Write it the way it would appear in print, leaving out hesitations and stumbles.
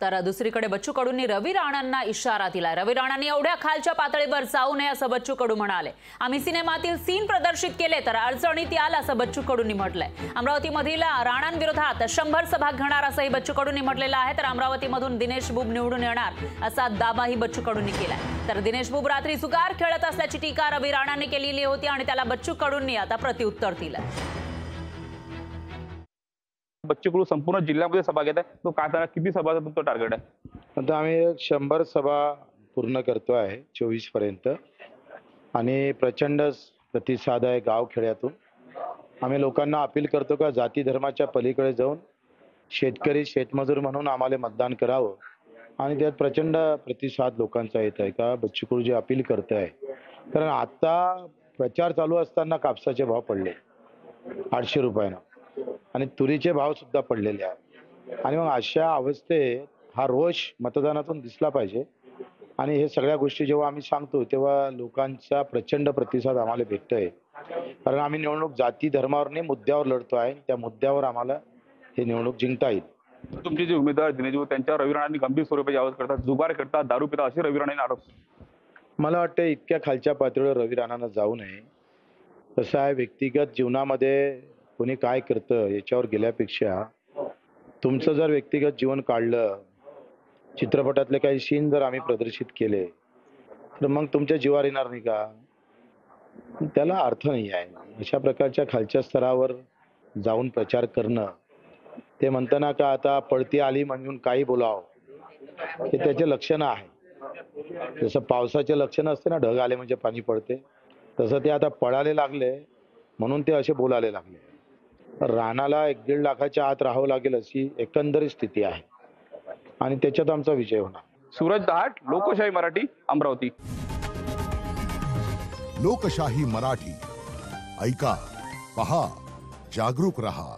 तर दुसरीकडे बच्चू कडूंनी रवी राणांना इशारा दिलाय। रवी राणांनी एवढ्या खालच्या पातळीवर जाऊ नये असं बच्चू कडू म्हणाले। आम्ही सिनेमातील सीन प्रदर्शित केले तर अडचणीत याल असं बच्चू कडूंनी म्हटलंय। अमरावतीमधील राणांविरोधात 100 सभा घेणार असंही बच्चू कडूंनी म्हटलेलं आहे। तर अमरावतीमधून दिनेश बुब निवडून येणार असा दावाही बच्चू कडूंनी केलाय। तर दिनेश बुब रात्री जुगार खेळत असल्याची टीका रवी राणांनी केलेली होती आणि त्याला बच्चू कडूंनी आता प्रत्युत्तर दिलंय। बच्चू कडू संपूर्ण जिल्ह्यामध्ये सभा घेत आहे, तो काय किती सभाचा तुमचं टार्गेट आहे? आता आम्ही 100 सभा पूर्ण करतो आहे 24 पर्यंत आणि प्रचंड प्रतिसाद आहे गावखेड्यातून। आम्ही लोकांना अपील करतो का जाती धर्माच्या पलीकडे जाऊन शेतकरी शेतमजूर म्हणून आम्हाला मतदान करावं आणि त्यात प्रचंड प्रतिसाद लोकांचा येत आहे का बच्चू कडू जे अपील करत आहे। कारण आता प्रचार चालू असताना कापसाचे भाव पडले 800 रुपयानं आणि तुरीचे भाव सुद्धा पडलेले आहेत आणि मग अशा अवस्थेत हा रोष मतदानातून दिसला पाहिजे आणि हे सगळ्या गोष्टी जेव्हा आम्ही सांगतो तेव्हा लोकांचा प्रचंड प्रतिसाद आम्हाला भेटतोय। कारण आम्ही निवडणूक जाती धर्मावर नाही मुद्द्यावर लढतो आहे, त्या मुद्द्यावर आम्हाला हे निवडणूक जिंकता येईल। तुमचे जे उमेदवार दिनेश बुब त्यांच्या रवी राणांनी गंभीर स्वरूपाची आवाज करतात, जुगार करतात, दारू पितात असे रवी राणांनी आरोप। मला वाटतं इतक्या खालच्या पातळीवर रवी राणांना जाऊ नये। कसं आहे व्यक्तिगत जीवनामध्ये कोणी काय करतं याच्यावर गेल्यापेक्षा तुमचं जर व्यक्तिगत जीवन काढलं, चित्रपटातले काही सीन जर आम्ही प्रदर्शित केले तर मग तुमच्या जीवावर येणार नाही का? त्याला अर्थ नाही आहे। अशा प्रकारच्या खालच्या स्तरावर जाऊन प्रचार करणं, ते म्हणताना का आता पळती आली म्हणून काही बोलावं, हे त्याचे लक्षण आहे। जसं पावसाचे लक्षण असते ना, ढग आले म्हणजे पाणी पडते, तसं ते आता पळाले लागले म्हणून ते असे बोलायला लागले। राणाला 1-1.5 लाखाच्या आत राहावं लागेल अशी एकंदरीत स्थिती आहे आणि त्याच्यात आमचा विजय होणार। सूरज दहाट, लोकशाही मराठी, अमरावती। लोकशाही मराठी ऐका, पहा, जागरूक रहा।